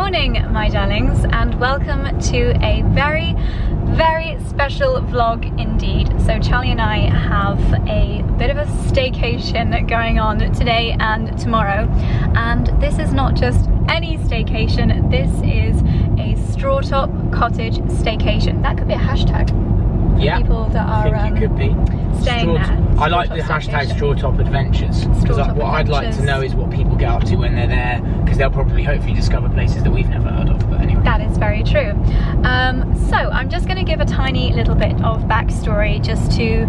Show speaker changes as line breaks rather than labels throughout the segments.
morning, my darlings, and welcome to a very, very special vlog indeed. So Charlie and I have a bit of a staycation going on today and tomorrow, and this is not just any staycation, this is a STRAWTOP cottage staycation. That could be a hashtag for people that are staying there.
I like the hashtag STRAWTOP Adventures, because what I'd like to know is what people get up to when they're there, because they'll probably hopefully discover places that we've never heard of. But anyway,
that is very true. So I'm just going to give a tiny little bit of backstory just to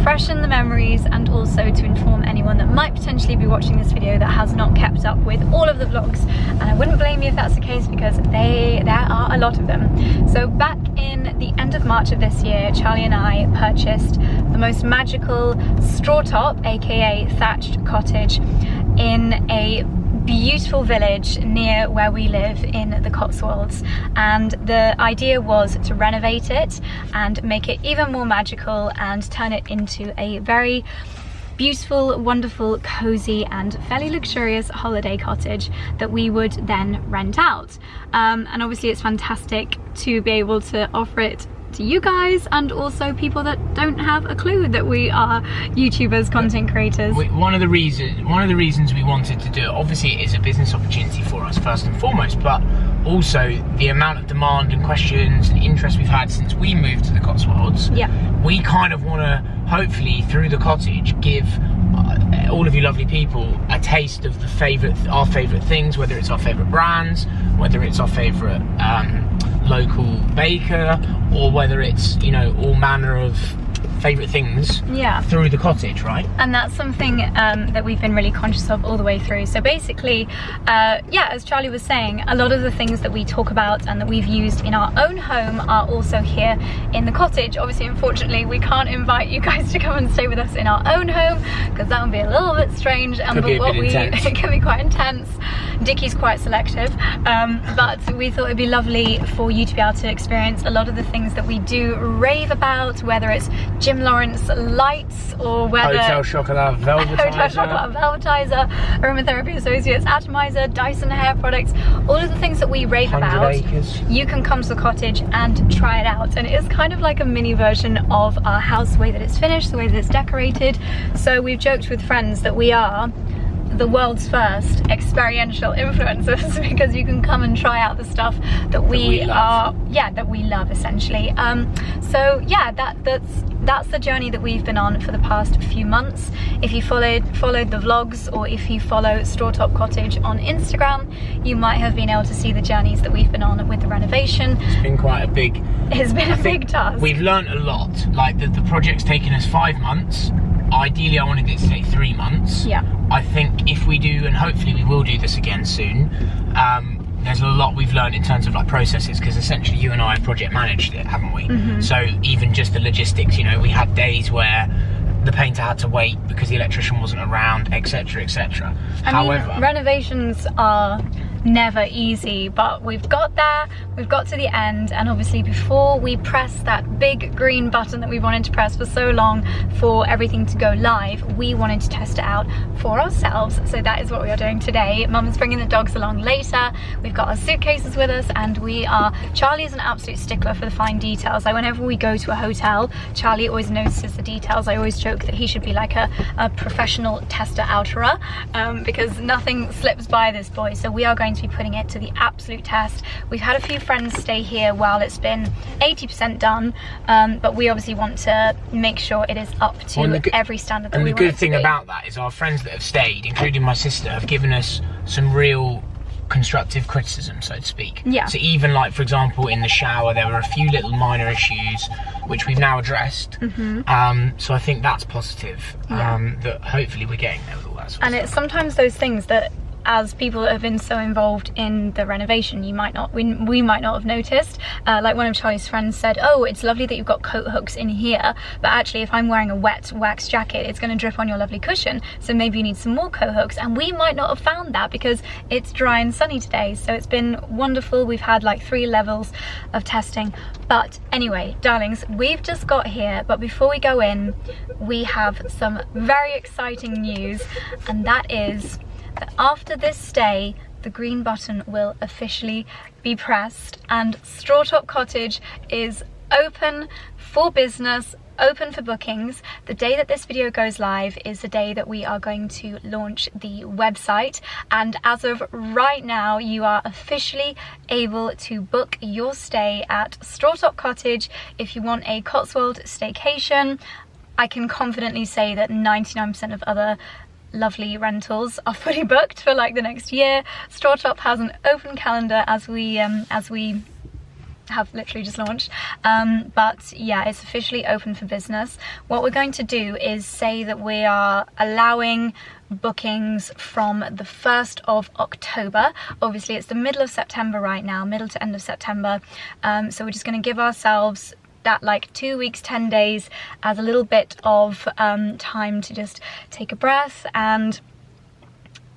freshen the memories and also to inform anyone that might potentially be watching this video that has not kept up with all of the vlogs, and I wouldn't blame you if that's the case, because there are a lot of them. So back in the end of March of this year, Charlie and I purchased the most magical STRAWTOP, aka thatched cottage, in a beautiful village near where we live in the Cotswolds, and the idea was to renovate it and make it even more magical and turn it into a very beautiful, wonderful, cozy and fairly luxurious holiday cottage that we would then rent out. And obviously it's fantastic to be able to offer it to you guys and also people that don't have a clue that we are YouTubers, content creators.
One of the reasons we wanted to do it, obviously it is a business opportunity for us first and foremost, but also the amount of demand and questions and interest we've had since we moved to the Cotswolds. Yeah. We kind of want to, hopefully through the cottage, give all of you lovely people a taste of our favourite things, whether it's our favourite brands, whether it's our favourite local baker, or whether it's, you know, all manner of favourite things through the cottage, right? And
that's something that we've been really conscious of all the way through. So basically, as Charlie was saying, a lot of the things that we talk about and that we've used in our own home are also here in the cottage. Obviously, unfortunately, we can't invite you guys to come and stay with us in our own home, because that would be a little bit strange. It can be quite intense. Dickie's quite selective, but we thought it'd be lovely for you to be able to experience a lot of the things that we do rave about, whether it's Jim Lawrence lights or whether
Hotel Chocolat
Velvetizer, Aromatherapy Associates Atomizer, Dyson hair products, all of the things that we rave about.
Acres.
You can come to the cottage and try it out, and it is kind of like a mini version of our house, the way that it's finished, the way that it's decorated. So we've joked with friends that we are the world's first experiential influencers, because you can come and try out the stuff that we love essentially. So yeah, that's the journey that we've been on for the past few months. If you followed the vlogs, or if you follow STRAWTOP Cottage on Instagram, you might have been able to see the journeys that we've been on with the renovation.
It's been quite a big
task.
We've learned a lot. Like the project's taken us 5 months. Ideally, I wanted it to take 3 months. Yeah. I think if we do, and hopefully we will do this again soon, there's a lot we've learned in terms of like processes, because essentially you and I have project managed it, haven't we? Mm-hmm. So even just the logistics, you know, we had days where the painter had to wait because the electrician wasn't around, etc, etc.
However, renovations are never easy, but we've got there, we've got to the end, and obviously before we press that big green button that we wanted to press for so long for everything to go live, we wanted to test it out for ourselves. So that is what we are doing today. Mum's bringing the dogs along later. We've got our suitcases with us, and Charlie is an absolute stickler for the fine details. Like whenever we go to a hotel, Charlie always notices the details. I always joke that he should be like a professional tester outerer, because nothing slips by this boy. So we are going to be putting it to the absolute test. We've had a few friends stay here while it's been 80% done, but we obviously want to make sure it is up to every standard that we want it to be.
And the good thing about that is our friends that have stayed, including my sister, have given us some real constructive criticism, so to speak. Yeah. So even like, for example, in the shower, there were a few little minor issues which we've now addressed. Mm-hmm. So I think that's positive. That hopefully we're getting there with all that sort of stuff.
And it's sometimes those things that, as people that have been so involved in the renovation, we might not have noticed. Like one of Charlie's friends said, oh, it's lovely that you've got coat hooks in here, but actually if I'm wearing a wet wax jacket, it's going to drip on your lovely cushion, so maybe you need some more coat hooks. And we might not have found that because it's dry and sunny today. So it's been wonderful. We've had like 3 levels of testing. But anyway, darlings, we've just got here, but before we go in, we have some very exciting news, and that is that after this stay, the green button will officially be pressed and STRAWTOP Cottage is open for business, open for bookings. The day that this video goes live is the day that we are going to launch the website, and as of right now you are officially able to book your stay at STRAWTOP Cottage if you want a Cotswold staycation. I can confidently say that 99% of other lovely rentals are fully booked for like the next year. STRAWTOP has an open calendar as we have literally just launched, but yeah, it's officially open for business. What we're going to do is say that we are allowing bookings from the 1st of October. Obviously it's the middle of September right now, middle to end of September, so we're just going to give ourselves that like 2 weeks, 10 days as a little bit of time to just take a breath and,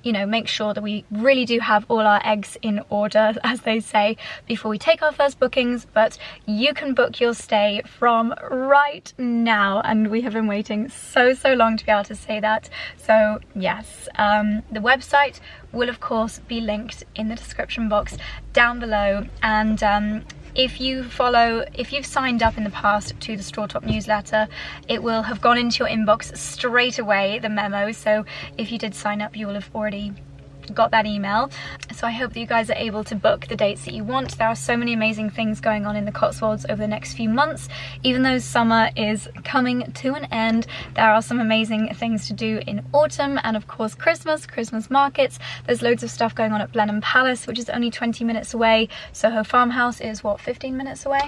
you know, make sure that we really do have all our eggs in order, as they say, before we take our first bookings. But you can book your stay from right now, and we have been waiting so long to be able to say that. So yes, the website will of course be linked in the description box down below, and if you've signed up in the past to the STRAWTOP newsletter, it will have gone into your inbox straight away, the memo. So if you did sign up, you will have already got that email. So I hope that you guys are able to book the dates that you want. There are so many amazing things going on in the Cotswolds over the next few months. Even though summer is coming to an end, there are some amazing things to do in autumn, and of course Christmas markets. There's loads of stuff going on at Blenheim Palace, which is only 20 minutes away. Soho Farmhouse is what, 15 minutes away?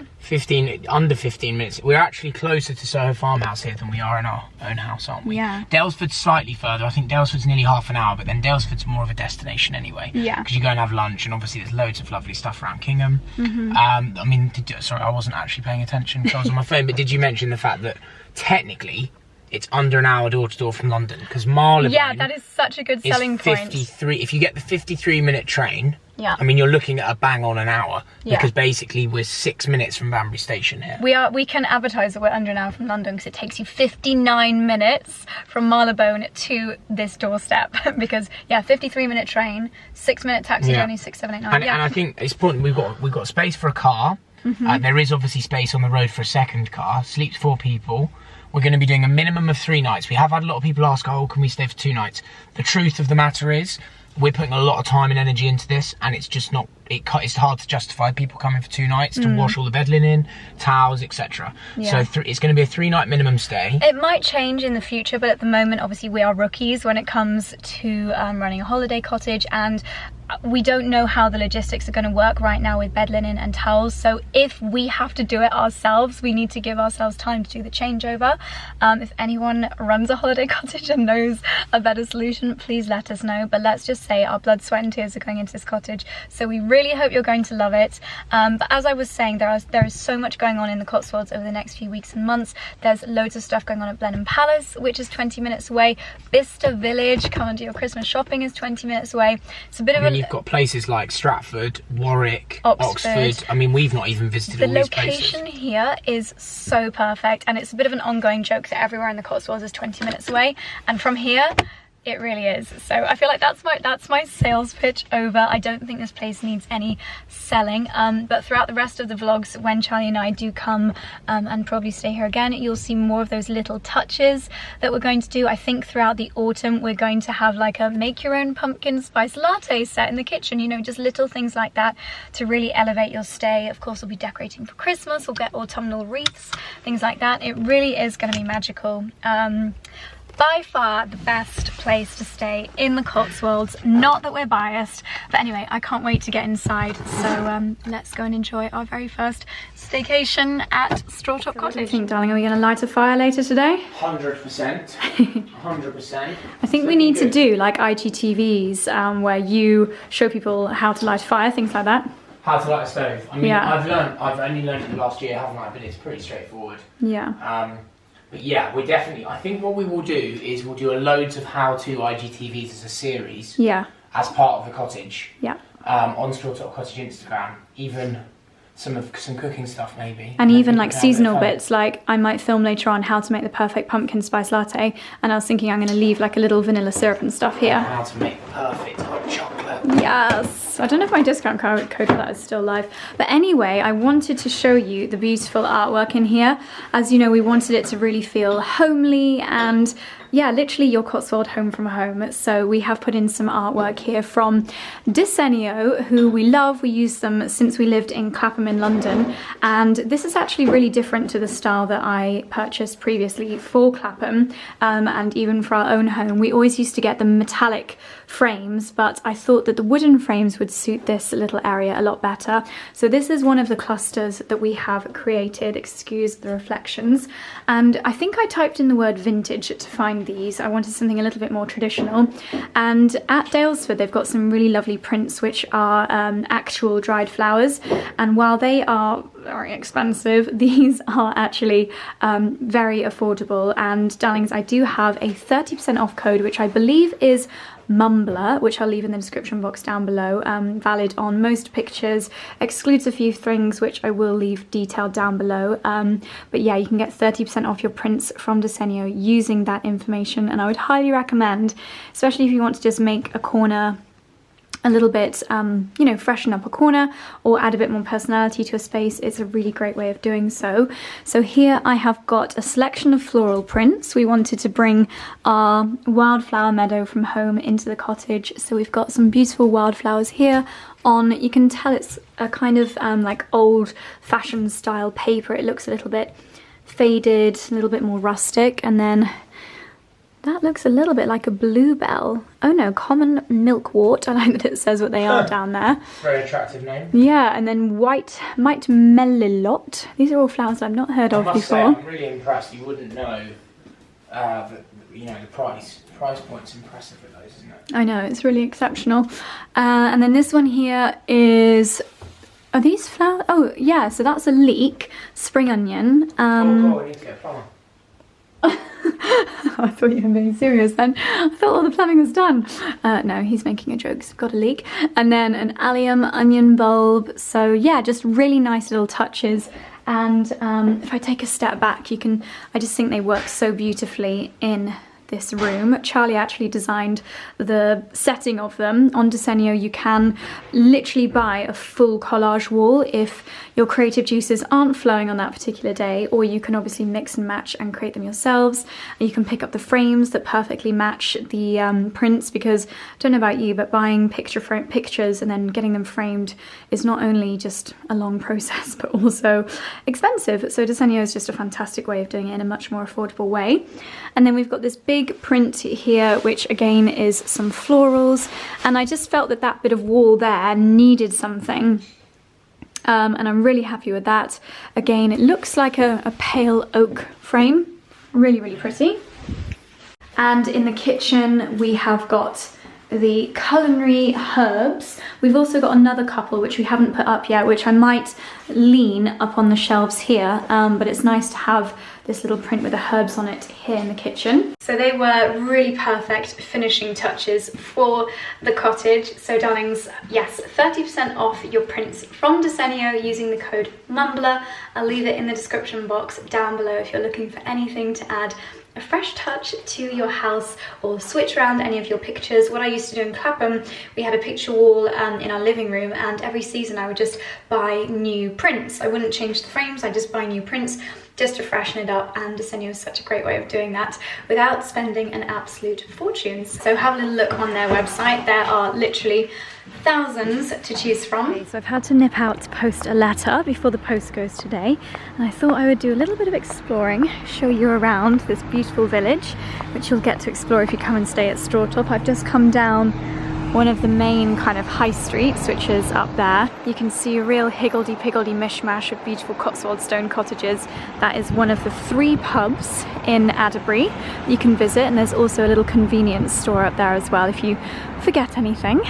Under 15 minutes. We're actually closer to Soho Farmhouse here than we are in our own house, aren't we? Yeah.
Dalesford's slightly further. I think Dalesford's nearly half an hour, but then Dalesford's more of a destination anyway. Yeah. Because you go and have lunch, and obviously there's loads of lovely stuff around Kingham. I mean, sorry, I wasn't actually paying attention because I was on my phone, but did you mention the fact that technically it's under an hour door to door from London? Because Marylebone,
yeah, that is such a good selling point.
53. If you get the 53-minute train, yeah, I mean you're looking at a bang on an hour, because basically we're 6 minutes from Banbury Station here. We can advertise that we're under an hour from London because it takes you 59 minutes from Marylebone to this doorstep. Because yeah, 53-minute train, 6-minute taxi journey, 6, 7, 8, 9. And I think it's important. We've got space for a car. There is obviously space on the road for a second car. Sleeps 4 people. We're going to be doing a minimum of 3 nights. We have had a lot of people ask, oh, can we stay for 2 nights? The truth of the matter is, we're putting a lot of time and energy into this, and it's just not, it's hard to justify people coming for 2 nights to wash all the bed linen, towels, etc. So it's going to be a 3-night minimum stay. It might change in the future, but at the moment, obviously, we are rookies when it comes to running a holiday cottage, and we don't know how the logistics are going to work right now with bed linen and towels. So if we have to do it ourselves, we need to give ourselves time to do the changeover. If anyone runs a holiday cottage and knows a better solution, please let us know. But let's just say our blood, sweat and tears are going into this cottage, so we really hope you're going to love it. But as I was saying, there is so much going on in the Cotswolds over the next few weeks and months. There's loads of stuff going on at Blenheim Palace, which is 20 minutes away. Bicester Village, come and do your Christmas shopping, is 20 minutes away. It's a bit of a... You've got places like Stratford, Warwick, Oxford. I mean, we've not even visited all these places. The location here is so perfect, and it's a bit of an ongoing joke that everywhere in the Cotswolds is 20 minutes away, and from here it really is. So I feel like that's my sales pitch over. I don't think this place needs any selling, but throughout the rest of the vlogs, when Charlie and I do come and probably stay here again, you'll see more of those little touches that we're going to do. I think throughout the autumn we're going to have like a make your own pumpkin spice latte set in the kitchen, you know, just little things like that to really elevate your stay. Of course, we'll be decorating for Christmas, we'll get autumnal wreaths, things like that. It really is going to be magical. By far the best place to stay in the Cotswolds. Not that we're biased, but anyway, I can't wait to get inside. So let's go and enjoy our very first staycation at STRAWTOP Cottage. What do you think, darling? Are we going to light a fire later today? 100%. 100%. I think we need to do like IGTVs where you show people how to light a fire, things like that. How to light a stove. I mean, I've only learned it the last year, haven't I? But it's pretty straightforward. Yeah. But yeah, we're definitely, I think what we will do is we'll do a loads of how-to IGTVs as a series. Yeah. As part of the cottage. Yeah. On STRAWTOP Cottage Instagram. Even some cooking stuff maybe. And even like seasonal bits, like I might film later on how to make the perfect pumpkin spice latte, and I was thinking I'm going to leave like a little vanilla syrup and stuff here. How to make the perfect hot chocolate.
Yes, I don't know if my discount code for that is still live, but anyway, I wanted to show you the beautiful artwork in here. As you know, we wanted it to really feel homely and yeah, literally your Cotswold home from home. So we have put in some artwork here from DESENIO, who we love. We use them since we lived in Clapham in London, and this is actually really different to the style that I purchased previously for Clapham, and even for our own home. We always used to get the metallic frames, but I thought that the wooden frames would suit this little area a lot better. So this is one of the clusters that we have created, excuse the reflections, and I think I typed in the word vintage to find these. I wanted something a little bit more traditional, and at Daylesford they've got some really lovely prints which are actual dried flowers, and while they are very expensive, these are actually very affordable. And darlings, I do have a 30% off code which I believe is Mumblr, which I'll leave in the description box down below, valid on most pictures, excludes a few things which I will leave detailed down below, but yeah, you can get 30% off your prints from DESENIO using that information, and I would highly recommend, especially if you want to just make a corner a little bit, you know, freshen up a corner or add a bit more personality to a space. It's a really great way of doing so. So here I have got a selection of floral prints. We wanted to bring our wildflower meadow from home into the cottage. So we've got some beautiful wildflowers here on, you can tell it's a kind of like old fashioned style paper. It looks a little bit faded, a little bit more rustic, and then that looks a little bit like a bluebell. Oh no, common milkwort. I like that it says what they are down there.
Very attractive name.
Yeah, and then white melilot. These are all flowers I've not heard of before.
Say, I'm really impressed. You wouldn't know, you know, the price. Price point's impressive with those, isn't it?
I know, it's really exceptional. And then this one here is, are these flowers? Oh yeah, so that's a leek, spring onion.
Oh, I need to get a plumber.
I thought you were being serious then. I thought all the plumbing was done. No, he's making a joke, so I've got a leak. And then an allium onion bulb. So yeah, just really nice little touches. And if I take a step back, I just think they work so beautifully in this room. Charlie actually designed the setting of them. On DESENIO you can literally buy a full collage wall if your creative juices aren't flowing on that particular day, or you can obviously mix and match and create them yourselves. You can pick up the frames that perfectly match the prints, because I don't know about you, but buying pictures and then getting them framed is not only just a long process but also expensive. So DESENIO is just a fantastic way of doing it in a much more affordable way. And then we've got this big print here, which again is some florals, and I just felt that that bit of wall there needed something, and I'm really happy with that. Again, it looks like a pale oak frame, really, really pretty. And in the kitchen we have got the culinary herbs. We've also got another couple which we haven't put up yet, which I might lean up on the shelves here, but it's nice to have this little print with the herbs on it here in the kitchen. So they were really perfect finishing touches for the cottage. So darlings, yes, 30% off your prints from DESENIO using the code Mumblr. I'll leave it in the description box down below if you're looking for anything to add a fresh touch to your house or switch around any of your pictures. What I used to do in Clapham, we had a picture wall in our living room, and every season I would just buy new prints. I wouldn't change the frames, I just buy new prints just to freshen it up, and DESENIO is such a great way of doing that without spending an absolute fortune. So have a little look on their website. There are literally thousands to choose from. Okay, so I've had to nip out to post a letter before the post goes today, and I thought I would do a little bit of exploring, show you around this beautiful village, which you'll get to explore if you come and stay at STRAWTOP. I've just come down one of the main kind of high streets, which is up there. You can see a real higgledy-piggledy mishmash of beautiful Cotswold stone cottages. That is one of the 3 pubs in Adderbury you can visit, and there's also a little convenience store up there as well if you forget anything.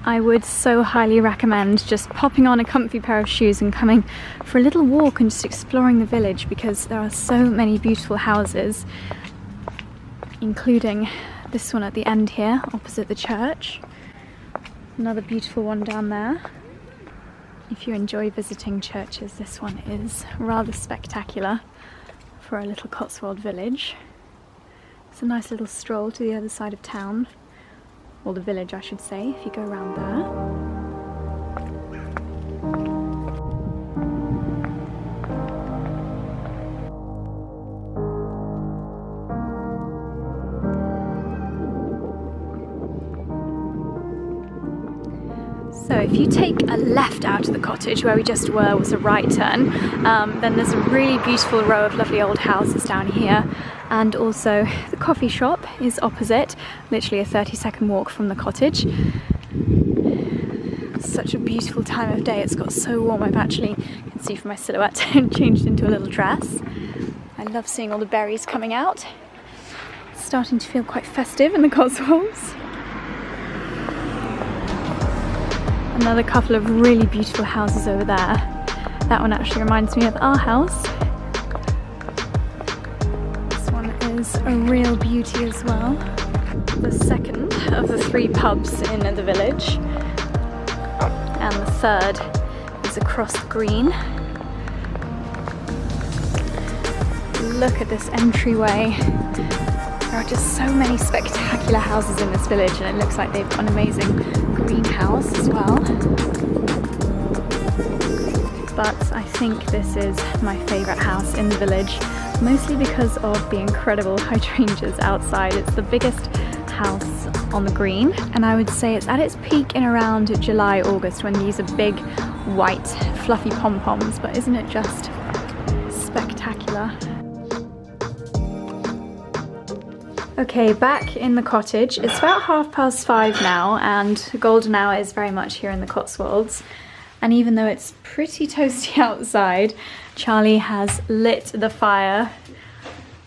I would so highly recommend just popping on a comfy pair of shoes and coming for a little walk and just exploring the village, because there are so many beautiful houses, including this one at the end here opposite the church. Another beautiful one down there. If you enjoy visiting churches, this one is rather spectacular for a little Cotswold village. It's a nice little stroll to the other side of town, or the village I should say, if you go around there. So if you take a left out of the cottage, where we just were was a right turn, then there's a really beautiful row of lovely old houses down here, and also the coffee shop is opposite, literally a 30-second walk from the cottage. Such a beautiful time of day, it's got so warm. I've actually, you can see from my silhouette, changed into a little dress. I love seeing all the berries coming out. It's starting to feel quite festive in the Cotswolds. Another couple of really beautiful houses over there. That one actually reminds me of our house. This one is a real beauty as well. The second of the 3 pubs in the village. And the third is across the green. Look at this entryway. There are just so many spectacular houses in this village, and it looks like they've got an amazing greenhouse as well. But I think this is my favourite house in the village, mostly because of the incredible hydrangeas outside. It's the biggest house on the green, and I would say it's at its peak in around July, August, when these are big, white, fluffy pom-poms, but isn't it just spectacular? Okay, back in the cottage. It's about 5:30 now, and golden hour is very much here in the Cotswolds. And even though it's pretty toasty outside, Charlie has lit the fire.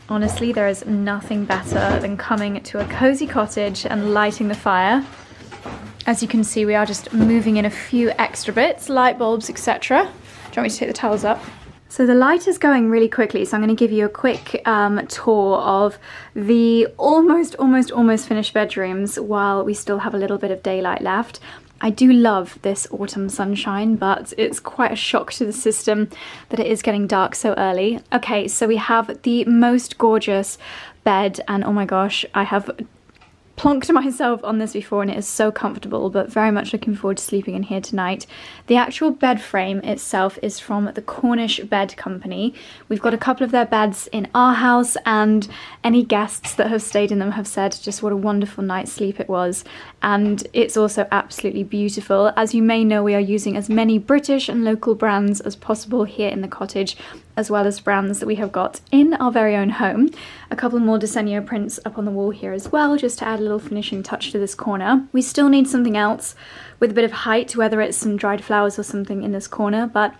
Honestly, there is nothing better than coming to a cozy cottage and lighting the fire. As you can see, we are just moving in a few extra bits, light bulbs, etc. Do you want me to take the towels up? So the light is going really quickly, so I'm going to give you a quick tour of the almost finished bedrooms while we still have a little bit of daylight left. I do love this autumn sunshine, but it's quite a shock to the system that it is getting dark so early. Okay, so we have the most gorgeous bed, and oh my gosh, I have plonked myself on this before and it is so comfortable, but very much looking forward to sleeping in here tonight. The actual bed frame itself is from the Cornish Bed Company. We've got a couple of their beds in our house, and any guests that have stayed in them have said just what a wonderful night's sleep it was. And it's also absolutely beautiful. As you may know, we are using as many British and local brands as possible here in the cottage, as well as brands that we have got in our very own home. A couple more DESENIO prints up on the wall here as well, just to add a little finishing touch to this corner. We still need something else with a bit of height, whether it's some dried flowers or something in this corner, but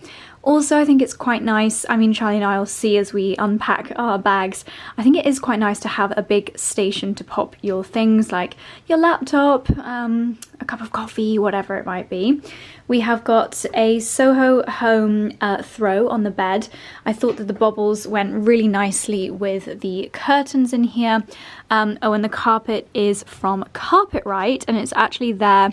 also I think it's quite nice. I mean, Charlie and I will see as we unpack our bags. I think it is quite nice to have a big station to pop your things, like your laptop, a cup of coffee, whatever it might be. We have got a Soho Home throw on the bed. I thought that the baubles went really nicely with the curtains in here. Oh, and the carpet is from Carpetright, and it's actually their,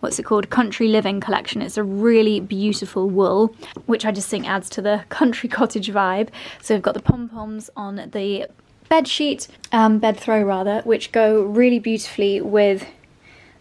what's it called, Country Living collection. It's a really beautiful wool, which I just think adds to the country cottage vibe. So we've got the pom-poms on the bed sheet, bed throw rather, which go really beautifully with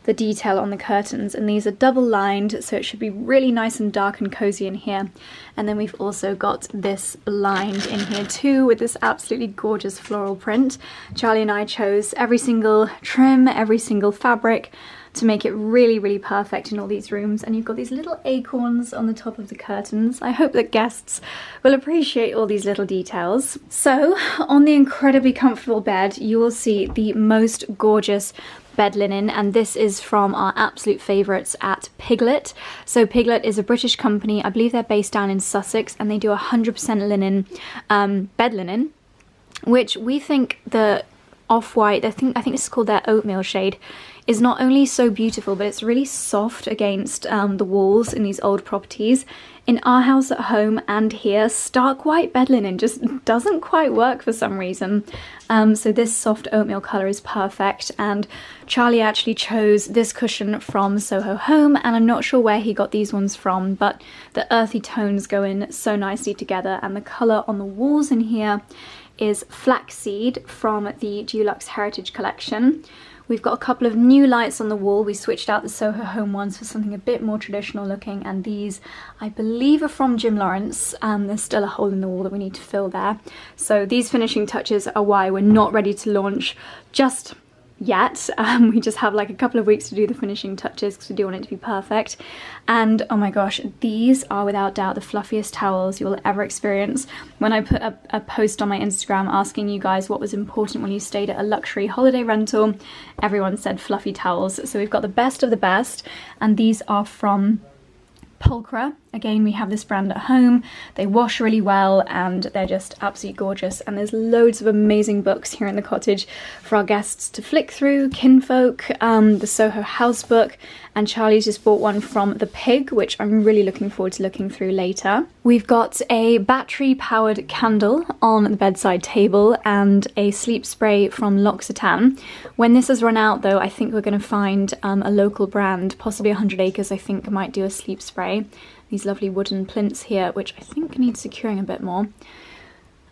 the detail on the curtains, and these are double lined, so it should be really nice and dark and cozy in here. And then we've also got this blind in here too, with this absolutely gorgeous floral print. Charlie and I chose every single trim, every single fabric to make it really perfect in all these rooms. And you've got these little acorns on the top of the curtains. I hope that guests will appreciate all these little details. So on the incredibly comfortable bed, you will see the most gorgeous bed linen, and this is from our absolute favourites at Piglet. So Piglet is a British company. I believe they're based down in Sussex, and they do 100% linen bed linen, which we think the off-white, I think this is called their oatmeal shade, is not only so beautiful, but it's really soft against the walls in these old properties. In our house at home and here, stark white bed linen just doesn't quite work for some reason. So this soft oatmeal colour is perfect, and Charlie actually chose this cushion from Soho Home, and I'm not sure where he got these ones from, but the earthy tones go in so nicely together, and the colour on the walls in here is Flaxseed from the Dulux Heritage Collection. We've got a couple of new lights on the wall. We switched out the Soho Home ones for something a bit more traditional looking, and these I believe are from Jim Lawrence. There's still a hole in the wall that we need to fill there. So these finishing touches are why we're not ready to launch just yet. We just have like a couple of weeks to do the finishing touches because we do want it to be perfect. And oh my gosh, these are without doubt the fluffiest towels you'll ever experience. When I put a post on my Instagram asking you guys what was important when you stayed at a luxury holiday rental, everyone said fluffy towels. So we've got the best of the best, and these are from Pulchra. Again, we have this brand at home. They wash really well and they're just absolutely gorgeous, and there's loads of amazing books here in the cottage for our guests to flick through. Kinfolk, the Soho House book, and Charlie's just bought one from The Pig, which I'm really looking forward to looking through later. We've got a battery powered candle on the bedside table and a sleep spray from L'Occitane. When this has run out though, I think we're going to find a local brand, possibly 100 Acres I think might do a sleep spray. These lovely wooden plinths here, which I think need securing a bit more.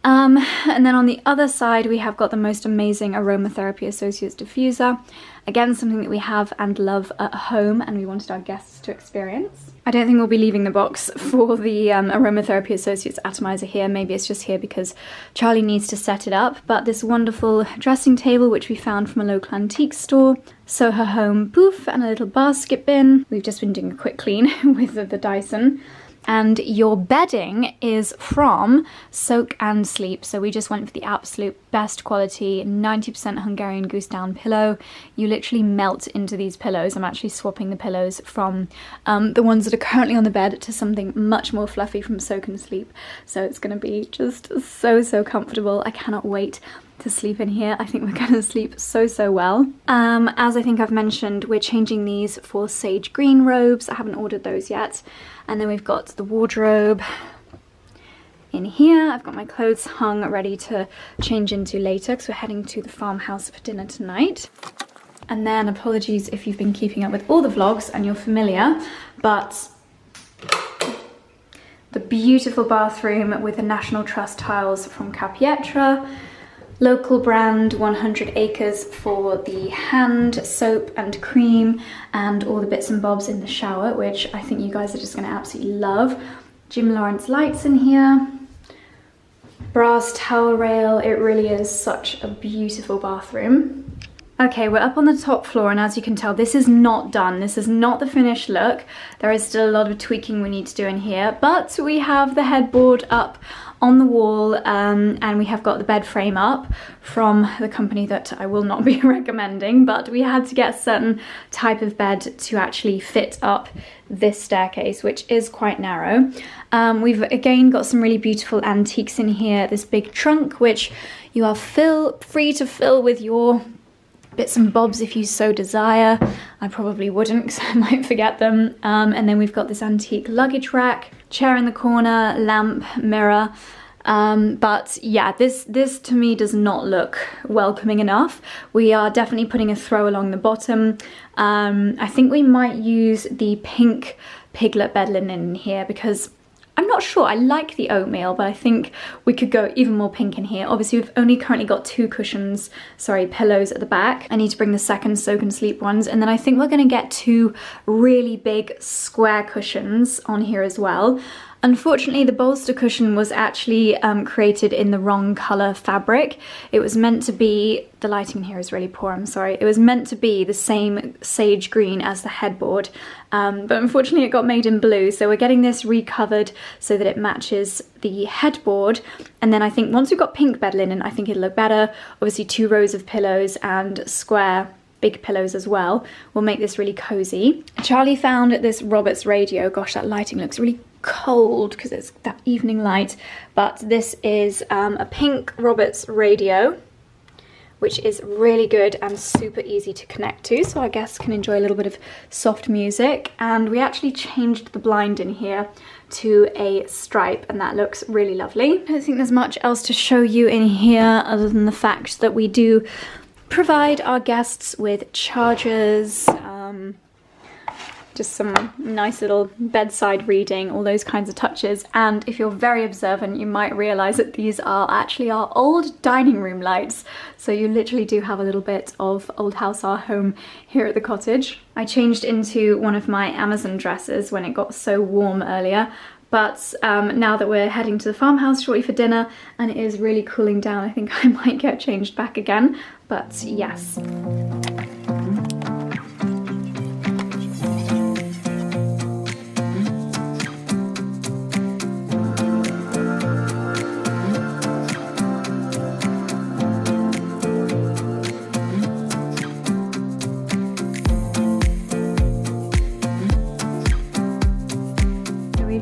And then on the other side, we have got the most amazing Aromatherapy Associates diffuser. Again, something that we have and love at home and we wanted our guests to experience. I don't think we'll be leaving the box for the Aromatherapy Associates atomizer here. Maybe it's just here because Charlie needs to set it up. But this wonderful dressing table, which we found from a local antique store, Soho Home poof, and a little basket bin. We've just been doing a quick clean with the Dyson. And your bedding is from Soak and Sleep. So we just went for the absolute best quality, 90% Hungarian goose down pillow. You literally melt into these pillows. I'm actually swapping the pillows from the ones that are currently on the bed to something much more fluffy from Soak and Sleep. So it's gonna be just so comfortable. I cannot wait to sleep in here. I think we're gonna sleep so well. As I think I've mentioned, we're changing these for sage green robes. I haven't ordered those yet. And then we've got the wardrobe in here. I've got my clothes hung ready to change into later because we're heading to the farmhouse for dinner tonight. And then apologies if you've been keeping up with all the vlogs and you're familiar, but the beautiful bathroom with the National Trust tiles from Capietra. Local brand 100 Acres for the hand soap and cream and all the bits and bobs in the shower, which I think you guys are just going to absolutely love. Jim Lawrence lights in here, brass towel rail. It really is such a beautiful bathroom. Okay, we're up on the top floor, and as you can tell, this is not done. This is not the finished look. There is still a lot of tweaking we need to do in here, but we have the headboard up on the wall, and we have got the bed frame up from the company that I will not be recommending, but we had to get a certain type of bed to actually fit up this staircase, which is quite narrow. We've again got some really beautiful antiques in here. This big trunk, which you are free to fill with your bits and bobs if you so desire. I probably wouldn't because I might forget them. And then we've got this antique luggage rack, chair in the corner, lamp, mirror. But yeah, this to me does not look welcoming enough. We are definitely putting a throw along the bottom. I think we might use the pink piglet bed linen in here because I'm not sure. I like the oatmeal, but I think we could go even more pink in here. Obviously, we've only currently got pillows at the back. I need to bring the second Soak and Sleep ones. And then I think we're gonna get 2 really big square cushions on here as well. Unfortunately, the bolster cushion was actually created in the wrong color fabric. It was meant to be, the lighting in here is really poor, I'm sorry. It was meant to be the same sage green as the headboard, but unfortunately it got made in blue. So we're getting this recovered so that it matches the headboard. And then I think once we've got pink bed linen, I think it'll look better. Obviously 2 rows of pillows and square big pillows as well will make this really cozy. Charlie found this Roberts radio. Gosh, that lighting looks really cold because it's that evening light, but this is a pink Roberts radio, which is really good and super easy to connect to, so our guests can enjoy a little bit of soft music. And we actually changed the blind in here to a stripe, and that looks really lovely. I don't think there's much else to show you in here other than the fact that we do provide our guests with chargers, just some nice little bedside reading, all those kinds of touches. And if you're very observant, you might realise that these are actually our old dining room lights. So you literally do have a little bit of old house, our home here at the cottage. I changed into one of my Amazon dresses when it got so warm earlier. But now that we're heading to the farmhouse shortly for dinner and it is really cooling down, I think I might get changed back again. But yes.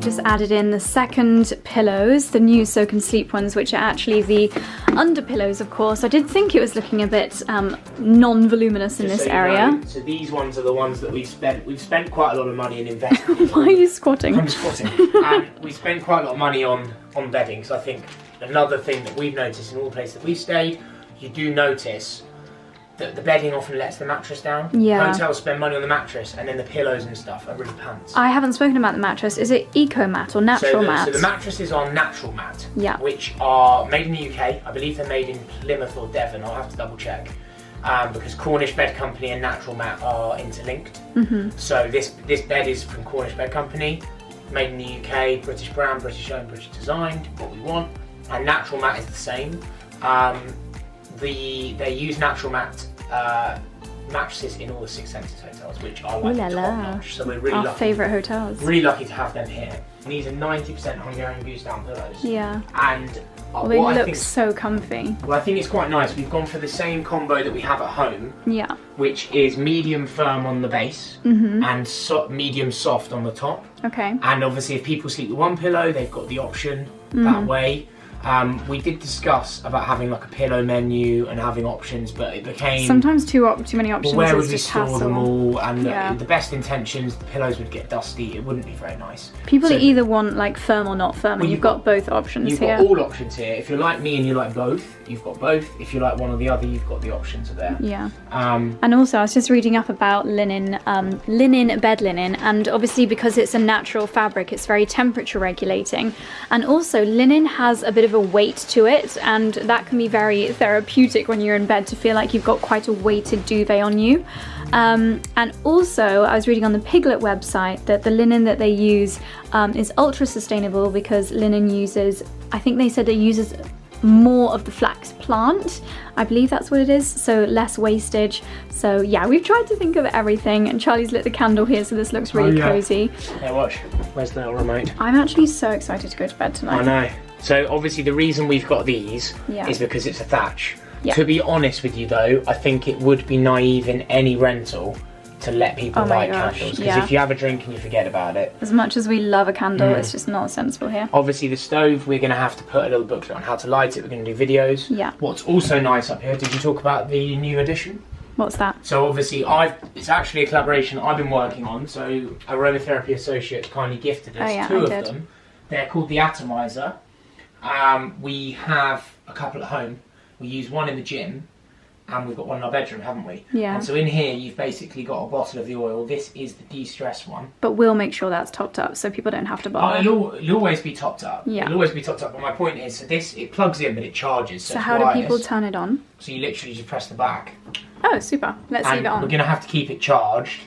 Just added in the second pillows, the new Soak and Sleep ones, which are actually the under pillows, of course. I did think it was looking a bit non-voluminous in this area.
So these ones are the ones that we've spent quite a lot of money in investing.
Why are you squatting?
I'm squatting. And we spent quite a lot of money on bedding, because I think another thing that we've noticed in all the places that we've stayed, you do notice that the bedding often lets the mattress down.
Yeah.
Hotels spend money on the mattress, and then the pillows and stuff are really pants.
I haven't spoken about the mattress. Is it eco mat or natural mat?
So the mattresses are natural mat,
yeah,
which are made in the UK. I believe they're made in Plymouth or Devon. I'll have to double check, because Cornish Bed Company and natural mat are interlinked. So this bed is from Cornish Bed Company, made in the UK, British brand, British owned, British designed, what we want. And natural mat is the same. They use natural mat mattresses in all the Six Senses hotels, which are like top notch. So we're really lucky. Our favourite
hotels.
Really lucky to have them here. And these are 90% Hungarian goose down pillows.
Yeah.
And
they look so comfy.
Well, I think it's quite nice. We've gone for the same combo that we have at home.
Yeah.
Which is medium firm on the base and medium soft on the top.
Okay.
And obviously, if people sleep with one pillow, they've got the option that way. We did discuss about having like a pillow menu and having options, but it became
sometimes too many options.
Well, where would we store them all? And the best intentions, the pillows would get dusty. It wouldn't be very nice.
People either want like firm or not firm, and you've got both options
here. You've got all options here. If you're like me and you like both, you've got both. If you like one or the other, you've got the options there.
Yeah. And also, I was just reading up about linen, bed linen, and obviously because it's a natural fabric, it's very temperature regulating, and also linen has a bit of a weight to it, and that can be very therapeutic when you're in bed to feel like you've got quite a weighted duvet on you. And also I was reading on the Piglet website that the linen that they use is ultra sustainable, because linen uses, I think they said it uses more of the flax plant, I believe that's what it is, so less wastage. So yeah, we've tried to think of everything, and Charlie's lit the candle here, so this looks really cozy.
Hey, watch, where's the little remote?
I'm actually so excited to go to bed tonight.
I know. So obviously the reason we've got these is because it's a thatch.
Yeah.
To be honest with you though, I think it would be naive in any rental to let people light candles, because if you have a drink and you forget about it.
As much as we love a candle, it's just not sensible here.
Obviously the stove, we're going to have to put a little booklet on how to light it. We're going to do videos.
Yeah.
What's also nice up here, did you talk about the new addition?
What's that?
So obviously it's actually a collaboration I've been working on. So Aromatherapy Associates kindly gifted us two of them. They're called the Atomizer. We have a couple at home. We use one in the gym, and we've got one in our bedroom, haven't we?
Yeah.
And so in here, you've basically got a bottle of the oil. This is the de-stress one.
But we'll make sure that's topped up, so people don't have to buy.
It'll always be topped up.
Yeah.
It'll always be topped up. But my point is, so it plugs in, but it charges.
So how do people turn it on?
So you literally just press the back.
Oh, super. Let's leave it on.
We're going to have to keep it charged.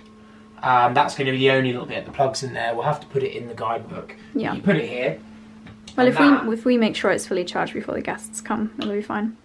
That's going to be the only little bit. The plug's in there. We'll have to put it in the guidebook. Yeah. You put it here.
Well, if we make sure it's fully charged before the guests come, it'll be fine.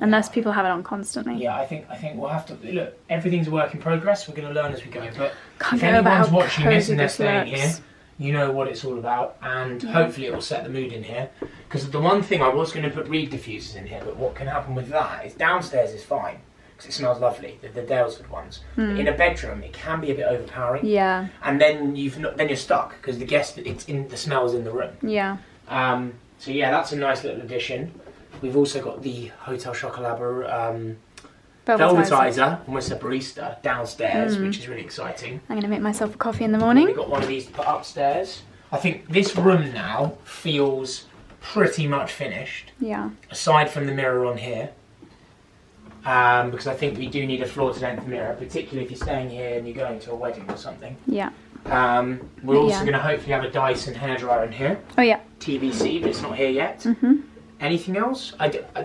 Unless people have it on constantly.
Yeah, I think we'll have to look. Everything's a work in progress. We're going to learn as we go. But
if
anyone's watching this and they're staying here, you know what it's all about, and hopefully it will set the mood in here. Because the one thing I was going to put reed diffusers in here, but what can happen with that is downstairs is fine because it smells lovely. The Dalesford ones. In a bedroom, it can be a bit overpowering. Yeah. And then you're stuck because the smell's in the room. Yeah. So yeah, that's a nice little addition. We've also got the Hotel Chocolabra Velvetizer, almost a barista, downstairs, which is really exciting.
I'm going to make myself a coffee in the morning.
We've got one of these to put upstairs. I think this room now feels pretty much finished. Yeah. Aside from the mirror on here. because I think we do need a floor-to-length mirror, particularly if you're staying here and you're going to a wedding or something.
Yeah.
We're also going to hopefully have a Dyson hairdryer in here.
Oh yeah.
TBC, but it's not here yet. Anything else?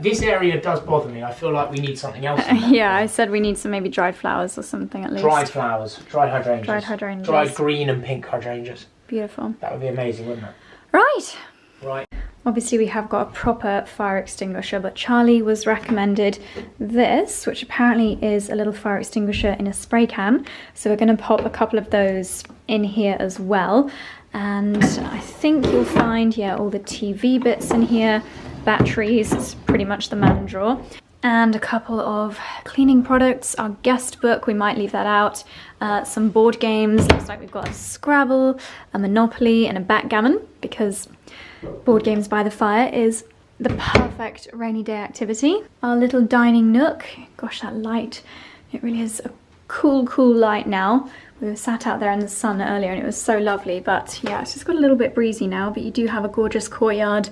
This area does bother me. I feel like we need something else.
Yeah, I said we need some maybe dried flowers or something at least.
Dried flowers, dried hydrangeas.
Dried hydrangeas.
Dried green and pink hydrangeas.
Beautiful.
That would be amazing, wouldn't it?
Right.
Right.
Obviously we have got a proper fire extinguisher, but Charlie was recommended this, which apparently is a little fire extinguisher in a spray can. So we're going to pop a couple of those in here as well. And I think you'll find, yeah, all the TV bits in here, batteries, it's pretty much the man drawer. And a couple of cleaning products, our guest book, we might leave that out, some board games, looks like we've got a Scrabble, a Monopoly and a backgammon, because board games by the fire is the perfect rainy day activity. Our little dining nook, gosh that light, it really is a cool light now. We were sat out there in the sun earlier and it was so lovely, but yeah, it's just got a little bit breezy now, but you do have a gorgeous courtyard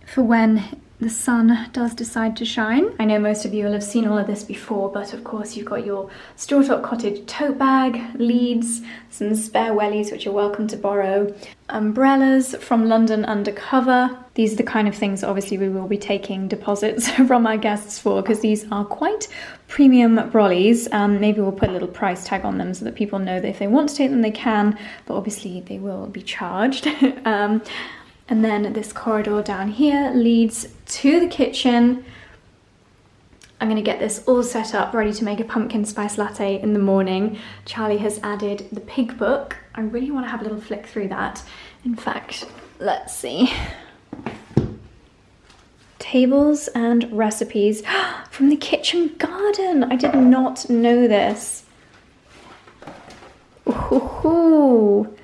for when the sun does decide to shine. I know most of you will have seen all of this before, but of course you've got your STRAWTOP cottage tote bag, leads, some spare wellies which you're welcome to borrow, umbrellas from London Undercover. These are the kind of things obviously we will be taking deposits from our guests for, because these are quite premium brollies. Maybe we'll put a little price tag on them so that people know that if they want to take them they can, but obviously they will be charged. And then this corridor down here leads to the kitchen. I'm going to get this all set up, ready to make a pumpkin spice latte in the morning. Charlie has added the pig book. I really want to have a little flick through that. In fact, let's see. Tables and recipes from the kitchen garden. I did not know this. Ooh.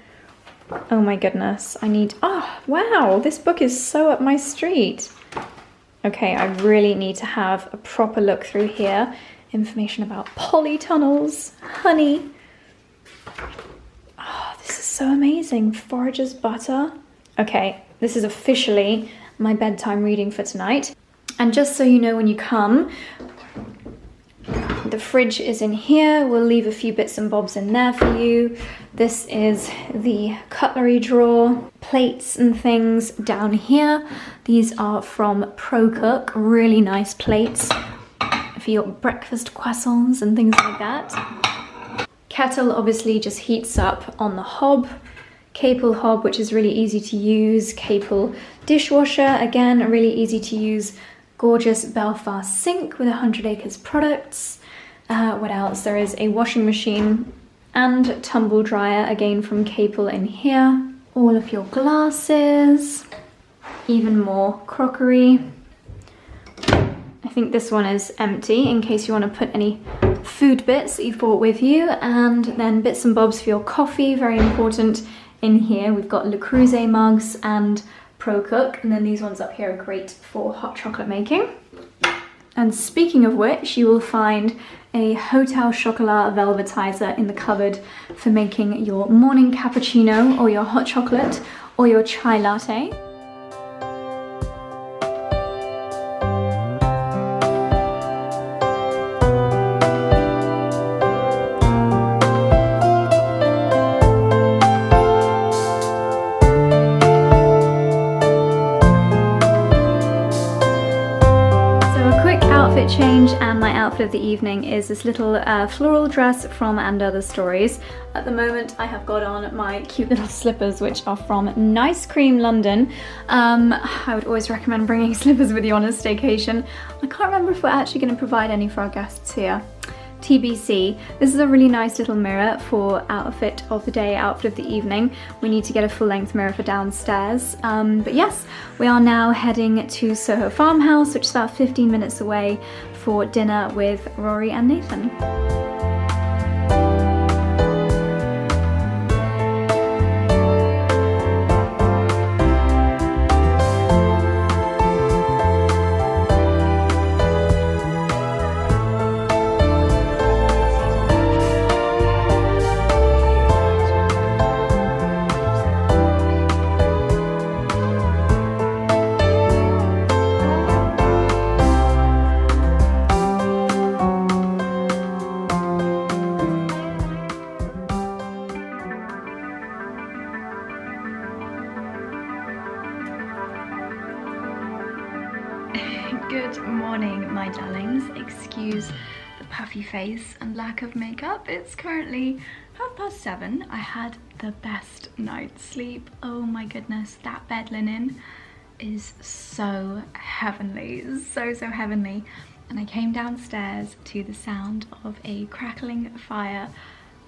Oh my goodness, I need, oh wow, this book is so up my street. Okay, I really need to have a proper look through here. Information about polytunnels, honey. Oh, this is so amazing. Forager's butter. Okay, this is officially my bedtime reading for tonight. And just so you know, when you come, the fridge is in here. We'll leave a few bits and bobs in there for you. This is the cutlery drawer, plates and things down here. These are from ProCook, really nice plates for your breakfast croissants and things like that. Kettle obviously just heats up on the hob. Capel hob, which is really easy to use. Capel dishwasher, again, really easy to use. Gorgeous Belfast sink with 100 Acres products. What else? There is a washing machine and tumble dryer, again from Capel in here. All of your glasses, even more crockery. I think this one is empty in case you want to put any food bits that you've brought with you, and then bits and bobs for your coffee, very important in here. We've got Le Creuset mugs and ProCook, and then these ones up here are great for hot chocolate making. And speaking of which, you will find a Hotel Chocolat velvetizer in the cupboard for making your morning cappuccino or your hot chocolate or your chai latte. Change, and my outfit of the evening is this little floral dress from And Other Stories. At the moment I have got on my cute little slippers, which are from Nice Cream London. I would always recommend bringing slippers with you on a staycation. I can't remember if we're actually going to provide any for our guests here. TBC. This is a really nice little mirror for outfit of the day, outfit of the evening. We need to get a full-length mirror for downstairs. But yes, we are now heading to Soho Farmhouse, which is about 15 minutes away, for dinner with Rory and Nathan. morning, my darlings. Excuse the puffy face and lack of makeup. It's currently 7:30. I had the best night's sleep. Oh my goodness, that bed linen is so heavenly, so heavenly. And I came downstairs to the sound of a crackling fire.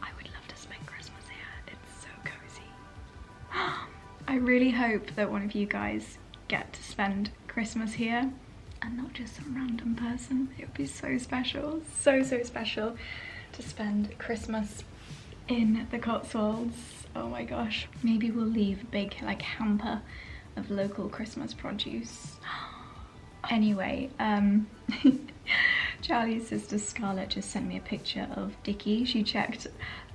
I would love to spend Christmas here. It's so cozy. I really hope that one of you guys get to spend Christmas here and not just some random person. It would be so special, so special to spend Christmas in the Cotswolds. Oh my gosh. Maybe we'll leave a big like hamper of local Christmas produce. Anyway, Charlie's sister Scarlett just sent me a picture of Dickie. She checked,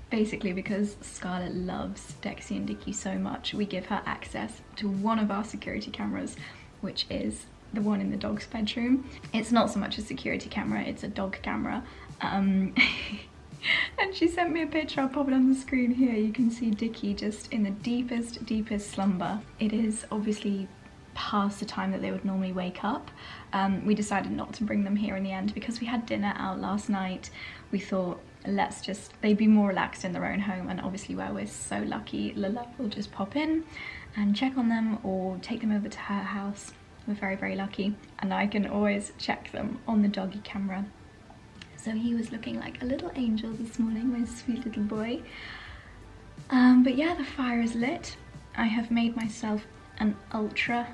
basically because Scarlett loves Dexy and Dickie so much, we give her access to one of our security cameras, which is the one in the dog's bedroom. It's not so much a security camera, it's a dog camera. And she sent me a picture. I'll pop it on the screen here. You can see Dickie just in the deepest slumber. It is obviously past the time that they would normally wake up. We decided not to bring them here in the end because we had dinner out last night. We thought, they'd be more relaxed in their own home, and obviously where we're so lucky, Lila will just pop in and check on them or take them over to her house. We're very lucky, and I can always check them on the doggy camera. So he was looking like a little angel this morning, my sweet little boy. But yeah, the fire is lit. I have made myself an ultra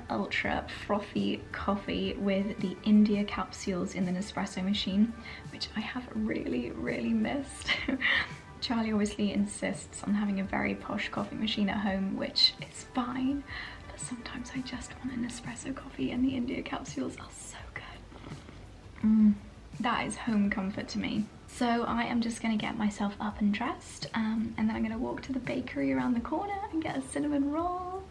frothy coffee with the India capsules in the Nespresso machine, which I have really missed. Charlie obviously insists on having a very posh coffee machine at home, which is fine, but sometimes I just want an espresso coffee, and the India capsules are so good. That is home comfort to me. So I am just gonna get myself up and dressed, and then I'm gonna walk to the bakery around the corner and get a cinnamon roll.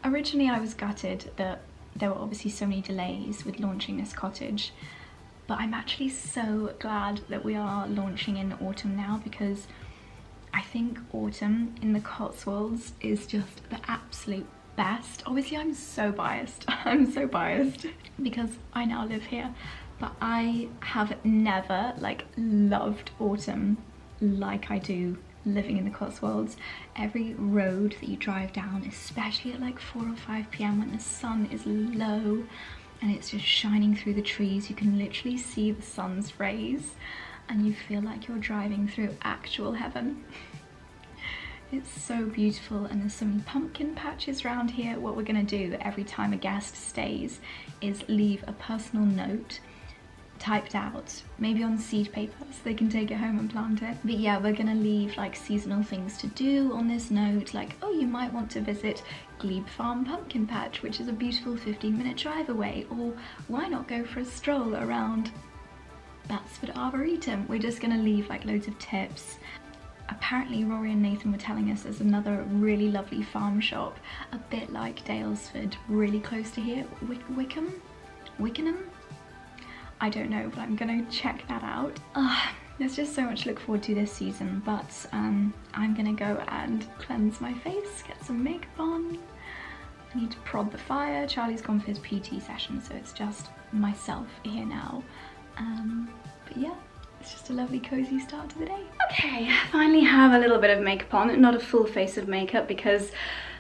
Originally I was gutted that there were obviously so many delays with launching this cottage, but I'm actually so glad that we are launching in autumn now, because I think autumn in the Cotswolds is just the absolute best. Obviously I'm so biased, because I now live here, but I have never like loved autumn like I do living in the Cotswolds. Every road that you drive down, especially at like 4 or 5 p.m. when the sun is low and it's just shining through the trees, you can literally see the sun's rays and you feel like you're driving through actual heaven. It's so beautiful, and there's so many pumpkin patches around here. What we're gonna do every time a guest stays is leave a personal note typed out, maybe on seed paper, so they can take it home and plant it. But yeah, we're gonna leave like seasonal things to do on this note, like, oh, you might want to visit Glebe Farm Pumpkin Patch, which is a beautiful 15-minute drive away, or why not go for a stroll around Batsford Arboretum. We're just gonna leave like loads of tips. Apparently Rory and Nathan were telling us there's another really lovely farm shop, a bit like Dalesford, really close to here, Wickenham? I don't know, but I'm gonna check that out. There's just so much to look forward to this season, but I'm gonna go and cleanse my face, get some makeup on. I need to prod the fire. Charlie's gone for his PT session, so it's just myself here now. But yeah, it's just a lovely cozy start to the day. Okay, I finally have a little bit of makeup on, not a full face of makeup because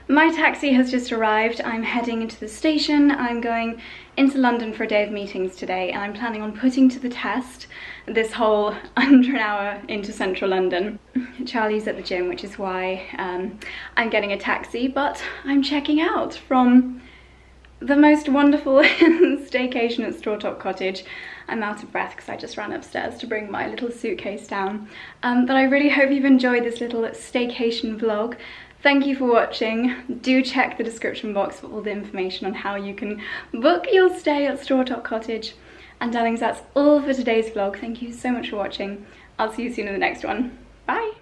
my taxi has just arrived. I'm heading into the station. I'm going into London for a day of meetings today, and I'm planning on putting to the test this whole under an hour into central London. Charlie's at the gym, which is why I'm getting a taxi, but I'm checking out from the most wonderful staycation at STRAWTOP Cottage. I'm out of breath because I just ran upstairs to bring my little suitcase down. But I really hope you've enjoyed this little staycation vlog. Thank you for watching. Do check the description box for all the information on how you can book your stay at STRAWTOP Cottage. And darlings, that's all for today's vlog. Thank you so much for watching. I'll see you soon in the next one. Bye!